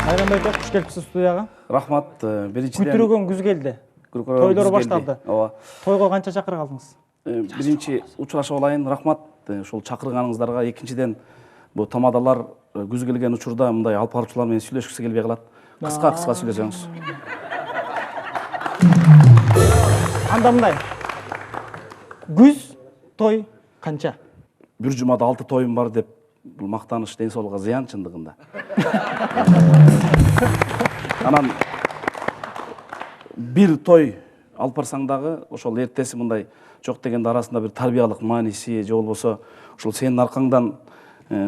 Айранбай aka, куш келипсиз студияга. Рахмат. Биринчиден Күтүрөгөн күз келди. Тойлор башталды. Ооба. Тойго канча чакырып алдыңыз? Биринчи учурашып алайын. Рахмат. Ушул чакырганыңыздарга. Экинчиден бу тамадалар күз келген учурда мындай алып баруучулар менен сүйлөшкүсү келбей калат. Кыска сүйлөсөңүз. Анда мындай. Күз той канча? Бир жумада 6 тоюм бар деп бул мактаныш ден соолукка зыян чындыгында. Анан бир той алып барсаң дагы ошол эртеси мындай жок дегенде арасында бир тарбиялык мааниси же болбосо ушул сенин аркаңдан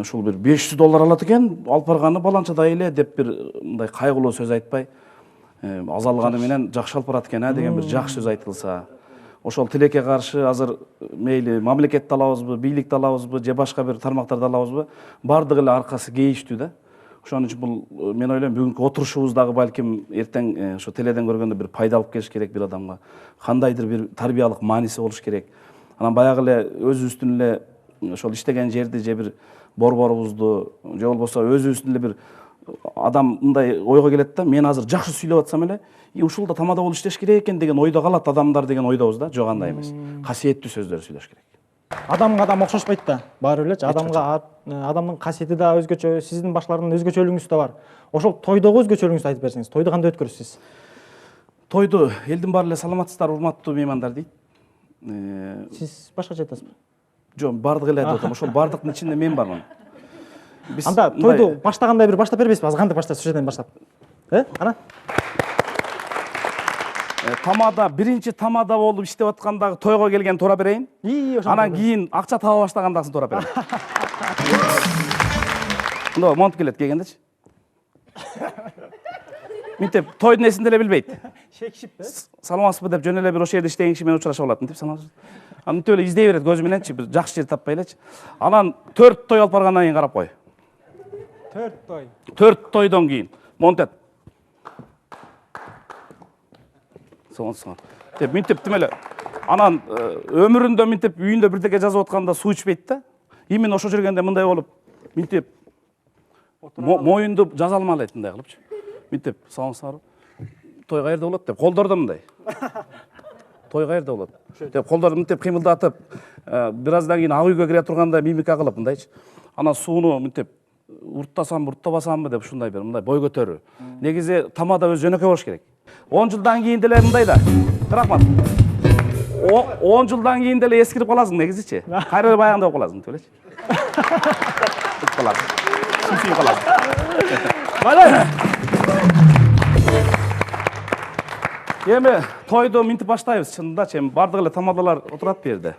ушул бир $500 алат экен, алып барганы баланчадай эле деп бир мындай кайгылуу сөз айтпай, азалганы менен жакшы алып барат экен деген бир жакшы сөз айтылса, ошол тилекке каршы азыр мейли мамлекетти алабызбы, бийликти алабызбы, же башка бир тармактарды алабызбы, бардыгы эле аркасы кейиштүү да. Ошон үчүн бул мен ойлойм бүгүнкү отурушубуздагы балким эртең ошо теледен көргөндө бир пайда алып келиш керек бир адамга. Кандайдыр бир тарбиялык мааниси болуш керек. Анан баягы эле өзүбүздүн эле ошол иштеген жерди же бир борборубузду же болбосо өзүбүздүн эле бир адам мындай ойго келет да, мен азыр жакшы сүйлөп атсам эле, ушул да тамада болуп иштеш керек экен деген ойдо калат адамдар деген ойдобуз да, жок андай эмес. Касиеттүү сөздөр сүйлөш керек. Адамга адам окшошпойт да, баары элечи. Адамдын касиети да өзгөчө, сиздин башкалардын өзгөчөлүгүңүз да бар. Ошол тойдогу өзгөчөлүгүңүздү айтып берсеңиз. Тойду кандай өткөрөсүз? Тойду элдин баары эле саламатсыздар, урматтуу меймандар дейт. Сиз башкача айтасызбы? Жок, бардыгы эле айтып атам. Ошол бардыктын ичинде мен бармын. Анда тойду баштагандай бир баштап бербейсизби? Азыр кантип баштайсыз? Ошол жерден баштап. Ана. Тамада, биринчи тамада болуп иштеп аткандагы тойго келген тура берейин. Анан кийин акча таба баштагандагысын тура берейин. Мындай монтуп келет келгендечи. Мынтип тойдун эсин деле билбейт. Шекшип, Саламатсызбы деп жөн эле бир ошол жерде иштеген киши менен учурашып алат. Мынтип саламатсыз. Анан мынтип эле издей берет көзү мененчи, бир жакшы жер таппай элечи. Анан 4 той алып баргандан кийин карап кой. 4 той. 4 тойдон кийин монтет. Деп мынтип тим эле. Анан өмүрүндө мынтип үйүндө бирдеке жазып атканда суу ичпейт да. Именно ошо жүргөндө мындай болуп, мынтип моюнду жаза алмай элет мындай кылыпчы. Мынтип саламатсыздарбы? Той каерде болот деп колдордо мындай. Той каерде болот деп колдорду мынтип кыймылдатып, бир аздан кийин ак үйгө кире турганда мимика кылып мындайчы. Анан сууну мынтип урттасамбы, урттабасамбы деп ушундай бир мындай бой көтөрүү. Негизи тамада өз жөнөкөй болуш керек. 10 жылдан кийин деле мындай да. Рахмат. 10 жылдан кийин деле эскирип каласың негизичи. Кайра баягындай болуп каласың, төлөчү. Каласың. Сүйсүп каласың. Мына. Эми тойду мынтип баштайбыз чынында, бардыгы эле тамадалар отурат бу жерде.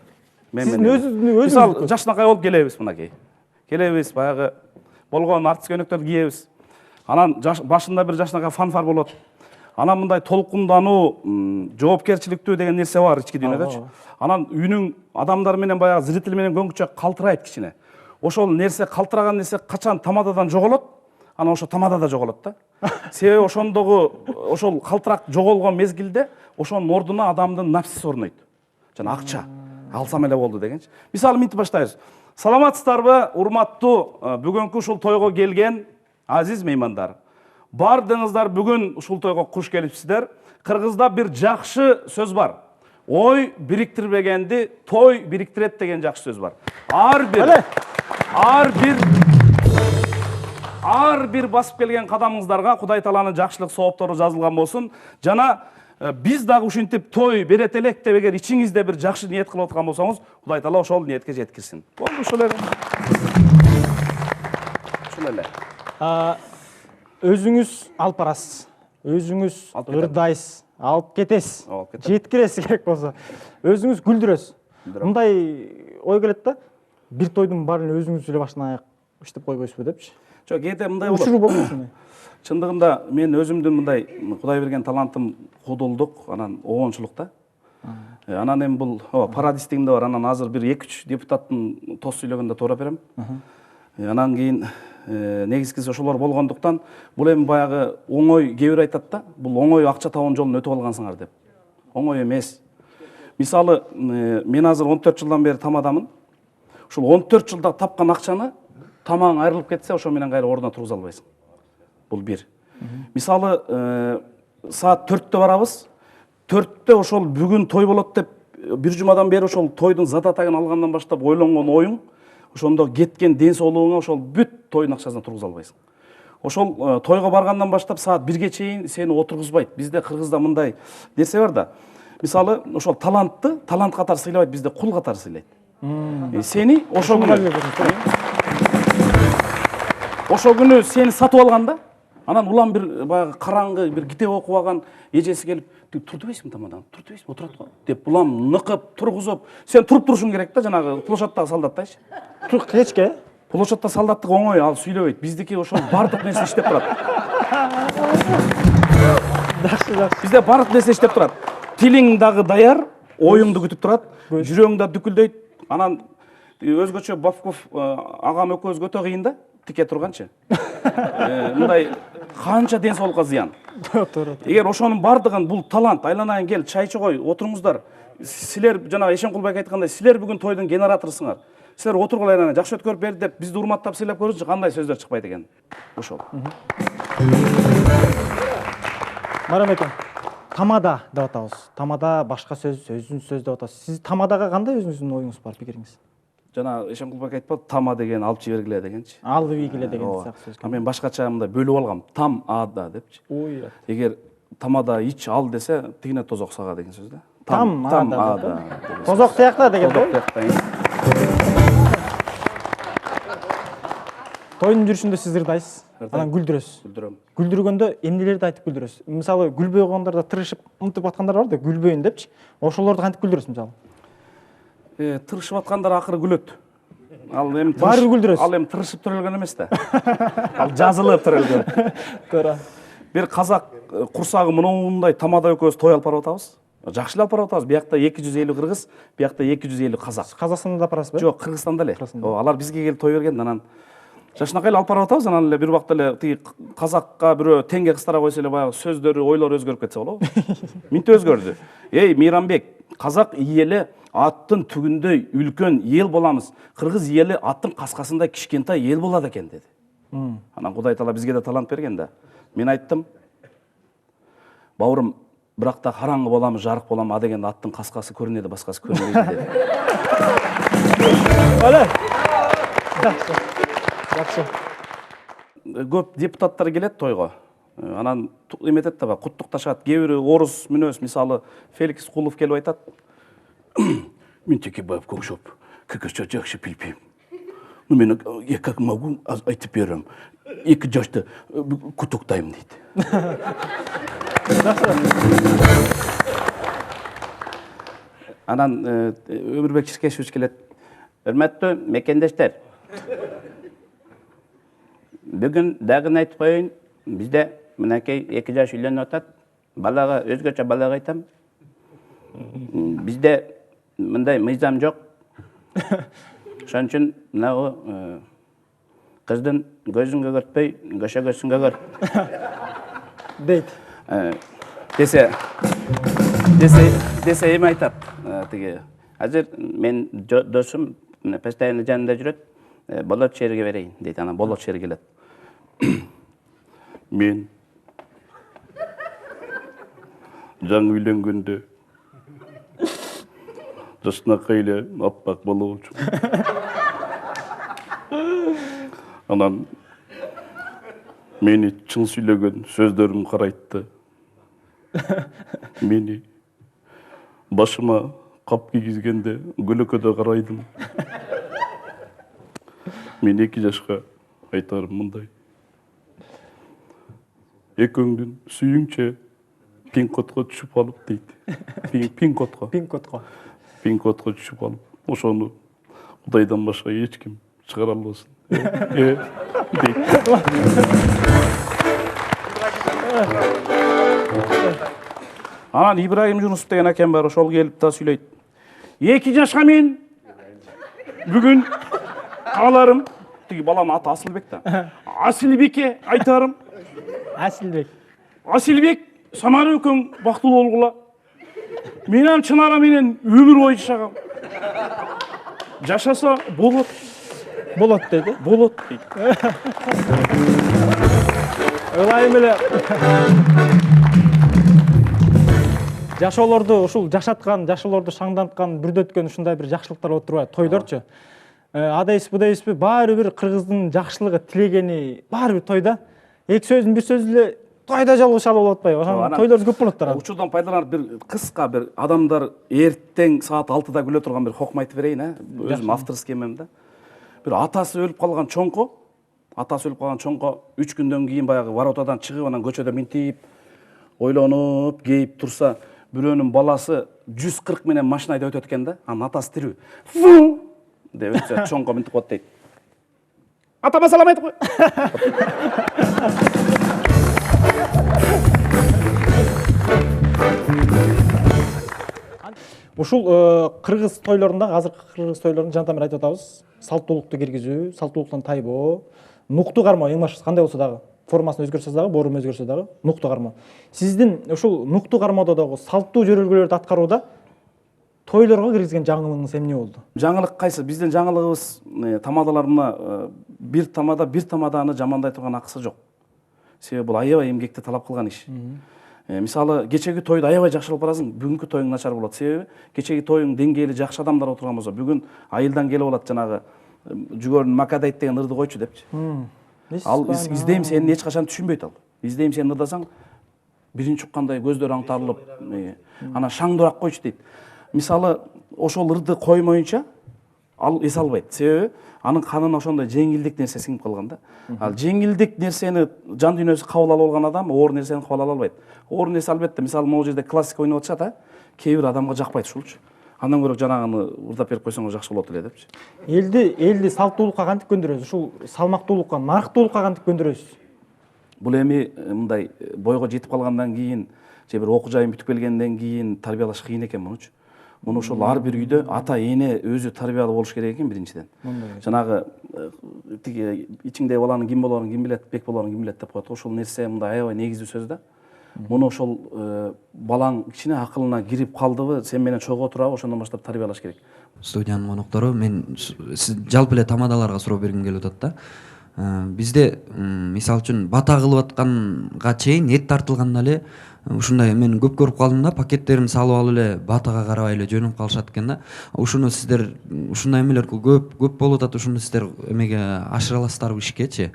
Сиздин өзүңүз мисалы жашынакай болуп келебиз мынакей. Келебиз, баягы болгон артист өнөктөрдү кийебиз. Анан башында бир жашынакай фанфар болот. Анан мындай толкундануу, жоопкерчиликтүү деген нерсе бар ички дүйнөдөчү. Анан үнүң адамдар менен баягы зритель менен көңгүчө калтырайт кичине. Ошол нерсе калтыраган нерсе качан тамададан жоголот, анан ошо тамадада жоголот да. Себеби ошондогу ошол калтырак жоголгон мезгилде ошонун ордуна адамдын нафсиси орнойт. Жана акча алсам эле болду дегенчи. Мисалы мынтип баштайбыз. Саламатсыздарбы, урматтуу бүгүнкү ушул тойго келген азиз меймандар. Бардыңыздар бүгүн ушул тойго куш келипсиздер. Кыргызда бир жакшы сөз бар. Ой бириктирбегенди той бириктирет деген жакшы сөз бар. Ар бир басып келген кадамыңыздарга Кудай Тааланын жакшылык сооптору жазылган болсун. Жана биз дагы ушинтип той берет элек деп эгер ичиңизде бир жакшы ниет кылып аткан болсоңуз, Кудай Таала ошол ниетке жеткирсин. Болду ошол эле. Ошол эле. Өзүңүз алып барасыз. Өзүңүз ырдайсыз, алып кетесиз. Жеткиресиз керек болсо. Өзүңүз күлдүрөсүз. Мындай ой келет да. Бир тойдун баарын өзүңүз эле баштан аяк иштеп койбойсузбу депчи. Жок, кээде мындай болот. Учуру болбосун. Чындыгында мен өзүмдүн мындай Кудай берген талантым кудулдук, анан обончулук да. Анан эми бул парадистигим да бар. Анан азыр бир 2-3 депутаттын тос сүйлөгөндө туура берем. Анан кийин негизгиси ошолор болгондуктан бул эми баягы оңой кээ бир айтат да, бул оңой акча табуун жолун өтүп алгансыңар деп. Оңой эмес. Мисалы, мен азыр 14 жылдан бери тамадамын. Ушул 14 жылда тапкан акчаны тамаң айрылып кетсе, ошо менен кайра ордуна тургуза албайсың. Бул бир. Мисалы, саат 4-тө барабыз. 4-тө ошол бүгүн той болот деп бир жумадан бери ошол тойдун задатагын алгандан баштап ойлонгон оюң, ошондо кеткен ден соолугуңа ошол бүт тойдун акчасына тургуза албайсың. Ошол тойго баргандан баштап саат 1ге чейин сени отургузбайт. Бизде Кыргызда мындай нерсе бар да. Мисалы, ошол талантты талант катары сыйлабайт, бизде кул катары сыйлайт. Сени ошол күнү сени сатып алганда, анан улам бир баягы караңгы бир китеп окуп алган эжеси келип, "Тур дебейсиңби тамадан? Тур дебейсиңби? Отурат го" деп улам ныкып, тургузуп, сен туруп турушуң керек да, жанагы площадтагы солдаттайчы. Кечке? Площадта солдаттык оңой, ал сүйлөбөйт. Биздики ошол бардык нерсе иштеп турат. Жакшы. Бизде бардык нерсе иштеп турат. Тилиң дагы даяр, оюңду күтүп турат, жүрөгүң да дүкүлдөйт. Анан өзгөчө Бабков агам экөөбүз өтө кыйын да, тике турганчы. Мындай канча ден соолукка зыян. Эгер ошонун бардыгын бул талант, айланайын кел, чай чогой, отуруңуздар. Силер жанагы Эшенкулбек айткандай, силер бүгүн тойдун генераторусуңар. Силер отургула айланайын, жакшы өткөрүп бер деп бизди урматтап сыйлап көрүңүзчү, кандай сөздөр чыкпайт экен. Ошол. Марам экен. Тамада деп атабыз. Тамада башка сөз, өзүн сөз деп атабыз. Сиз тамадага кандай өзүңүздүн оюңуз бар, пикириңиз? Жана Эшенкулбек айтпады, тама деген алып жибергиле дегенчи. Алып ийгиле деген сөз. Мен башкача мындай бөлүп алгам. Там ада депчи. Ой. Эгер тамада ич ал десе, тигине тозок сага деген сөз да. Там ада. Тозок сыякта деген да. Тойдун жүрүшүндө сиз ырдайсыз, анан күлдүрөсүз. Күлдүрөм. Күлдүргөндө эмнелерди айтып күлдүрөсүз? Мисалы, күлбөй койгондордо тырышып, ынтып аткандар бар да, күлбөйүн депчи. Ошолорду кантип күлдүрөсүз мисалы? Тырышып аткандар акыры күлөт. Ал эми баары күлдүрөсүз. Ал эми тырышып төрөлгөн эмес да. Ал жазылып төрөлгөн. Туура. Бир казак курсагы мындай тамада экөөбүз той алып барып атабыз. Жакшы эле алып барып атабыз. Биякта 250 кыргыз, биякта 250 казак. Казакстанда да барасызбы? Жок, Кыргызстанда эле. Алар бизге келип той берген, анан жашынакай эле алып барып атабыз, анан эле бир убакта эле тиги казакка бирөө теңге кыстара койсо эле баягы сөздөрү, ойлору өзгөрүп кетсе болобу? Минте өзгөрдү. Эй, Мейрамбек, казак иели аттын түгүндөй үлкөн ел боламыз. Кыргыз иели аттын каскасындай кичкентай ел болот экен деди. Анан Кудай таала бизге да талант берген да. Мен айттым, бауырым, бирок да караңгы боламыз, жарык боламыз, а дегенде аттын каскасы көрүнөдү, башкасы көрүнбөйт деди. Өлө. Жакшы. Көп депутаттар келет тойго. Анан эметет да, куттукташат. Кээ бири орус мүнөз, мисалы Феликс Кулов келип айтат. Мен Текебаев Көкшөп, ККШ жакшы билбейм. Мен как могу айтып берем. 2 жашты куттуктайм дейт. Анан Өмүрбек Чиркешевич келет. Өрмөттүү мекендештер. Бүгүн дагы айтып коеюн, бизде мынакей 2 жаш үйлөнүп атат. Балага өзгөчө балага айтам. Бизде мындай мыйзам жок. Ошон үчүн мынагы кыздын көзүн көгөртпөй, көшөгөсүн көгөр. Дейт. Десе эми айтат. Тиги азыр мен досум постоянно жанында жүрөт. Болот шерге берейин дейт. Анан болот шер келет. Мен жаңы үйлөнгөндө жашынакай эле аппак бала болчу. Анан мени чын сүйлөгөн сөздөрүм карайтты. Мени башыма кап кийгизгенде көлөкөдө карайдым. Мен 2 жашка айтарым мындай. Экөөңдүн сүйүңчө пин-кодко түшүп алып дейт. Пин-кодко. Пин-кодко түшүп алып, ошону Кудайдан башка эч ким чыгара албасын. Дейт. Анан Ибрагим Жунусов деген акем бар, ошол келип да сүйлөйт. 2 жашка мен бүгүн аларым, тиги баланын аты Асылбек да. Асылбекке айтарым. Асылбек, Самара экөөң бактылуу болгула. Менен Чынара менен өмүр бою жашагам. Жашаса болот. Болот деди. Болот дейт. ылайым эле жашоолорду ушул жашаткан, жашоолорду шаңданткан, бүрдөткөн ушундай бир жакшылыктар болуп турбайбы, тойдорчу. Адайсызбы, будайсызбы, баары бир кыргыздын жакшылыгы, тилегени баары бир тойда. Эки сөздүн бир сөзү эле тойда жалгыш алып болуп атпайбы? Ошондо тойлор көп болот да. Учурдан пайдаланып бир кыска бир адамдар эртең саат 6-да күлө турган бир хокум айтып берейин, өзүм авторский эмем да. Бир атасы өлүп калган чоңко, 3 күндөн кийин баягы воротадан чыгып, анан көчөдө минтип, ойлонуп, кейип турса, бирөөнүн баласы 140 менен машина айдап өтөт экен да. Анын атасы тирүү. Деп өтсө чоңко минтип коет дейт. Атама салам айтып кой. Ушул кыргыз тойлорунда, азыркы кыргыз тойлорунда жантан бери айтып атабыз. Салттуулукту киргизүү, салттуулуктан тайбоо, нукту кармоо, эң башкысы кандай болсо дагы, формасын өзгөрсө дагы, боорун өзгөрсө дагы, нукту кармоо. Сиздин ушул нукту кармоодо дагы салттуу жөрөлгөлөрдү аткарууда тойлорго киргизген жаңылыгыңыз эмне болду? Жаңылык кайсы? Биздин жаңылыгыбыз тамадалар мына бир тамаданы жамандай турган акысы жок. Себеби бул аябай эмгекти талап кылган иш. Мисалы, кечеги тойду аябай жакшы алып барасың, бүгүнкү тоюң начар болот. Себеби кечеги тоюң деңгээли жакшы адамдар отурган болсо, бүгүн айылдан келип алат жанагы жүгөрүн макадайт деген ырды койчу депчи. Ал издейм сени эч качан түшүнбөйт ал. Издейм сени ырдасаң, биринчи уккандай көздөрү аңтарылып, анан шаңдырак койчу дейт. Мисалы, ошол ырды коймоюнча ал эс албайт. Себеби анын канына ошондой жеңилдик нерсе сиңип калган да. Ал жеңилдик нерсени жан дүйнөсү кабыл алып алган адам оор нерсени кабыл ала албайт. Оор нерсе албетте, мисалы, могу жерде классика ойноп атышат, кээ бир адамга жакпайт ушулчу. Андан көрө жанагыны ырдап берип койсоңор жакшы болот эле депчи. Элди салттуулукка кантип көндүрөсүз? Ушул салмактуулукка, нарыктуулукка кантип көндүрөсүз? Бул эми мындай бойго жетип калгандан кийин, же бир окуу жайын бүтүп келгенден кийин тарбиялаш кыйын экен мунучу. Муну ошол ар бир үйдө ата эне өзү тарбиялуу болуш керек экен биринчиден. Жанагы тиги ичиңдеги баланын ким болоорун ким билет, бек болоорун ким билет деп коет. Ошол нерсе мындай аябай негизүү сөз да. Муну ошол балаң кичине акылына кирип калдыбы, сен менен чогуу турабы, ошондон баштап тарбиялаш керек. Студиянын коноктору, мен жалпы эле тамадаларга суроо бергим келип атат да. Бизде мисалы үчүн бата кылып атканга чейин эт тартылганда эле ушундай мен көп көрүп калдым да, пакеттерин салып алып эле батага карабай эле жөнөп калышат экен да. Ушуну сиздер ушундай эмелер көп болуп атат, ушуну сиздер эмеге ашыра аласыздарбы ишкечи?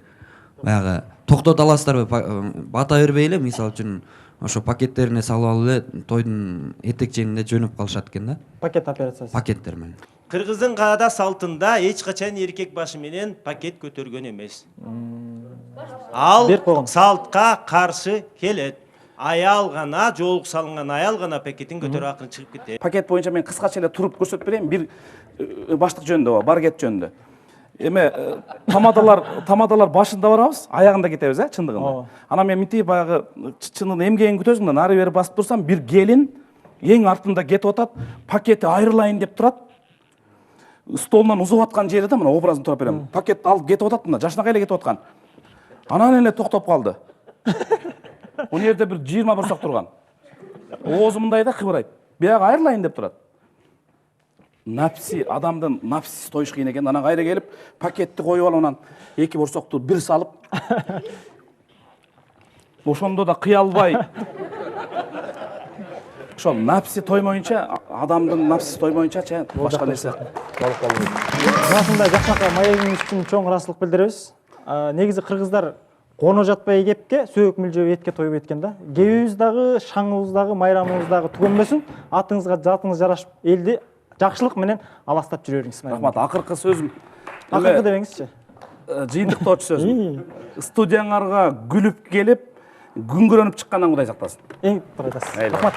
Баягы токтото аласыздарбы, бата бербей эле мисалы үчүн ошо пакеттерине салып алып эле тойдун этекчегинде жөнөп калышат экен да. Пакет операциясы. Пакеттер менен. Кыргыздын каада салтында эч качан эркек башы менен пакет көтөргөн эмес. Ал салтка каршы келет. Аял гана, жолук салынган аял гана пакетин көтөрүп акырын чыгып кетет. Пакет боюнча мен кыскача эле туруп көрсөтүп берейин, бир баштык жөнүндө, баргет жөнүндө. Эме тамадалар башында барабыз, аягында кетебиз, чындыгында. Анан мен мынтип баягы чынын эмгегин күтөсүң да, нары бери басып турсам, бир келин эң артында кетип атат, пакети айрылайын деп турат. Столунан узуп аткан жери да, мына образын туруп берем. Пакет алып кетип атат, мына жашынакай эле кетип аткан. Анан эле токтоп калды. Ол жерде бир 20 сок турган. Оозу мындай да кыбырайт. Биягы айрылайын деп турат. Напси, адамдын напсиси тоюш кыйын экен. Анан кайра келип, пакетти коюп алып, анан 2 борсокту бир салып. Ошондо да кыя албай. Ошол напси тоймоюнча, адамдын напсиси тоймоюнча башка нерсе болуп калбайт. Расында жакшынакай маегиңиз үчүн чоң ыраазычылык билдиребиз. Негизи кыргыздар коно жатпай кепке, сөөк мүлжөп этке тоюп эткен да. Кебибиз дагы, шаңыбыз дагы, майрамыбыз дагы түгөнбөсүн. Атыңызга затыңыз жарашып, элди жакшылык менен аластап жүрө бериңиз. Рахмат. Акыркы сөзүм. Акыркы дебеңизчи. Жыйынтыктоочу сөзүм. Студияңарга күлүп келип, күңгүрөнүп чыккандан Кудай сактасын. Эң туура айтасыз. Рахмат.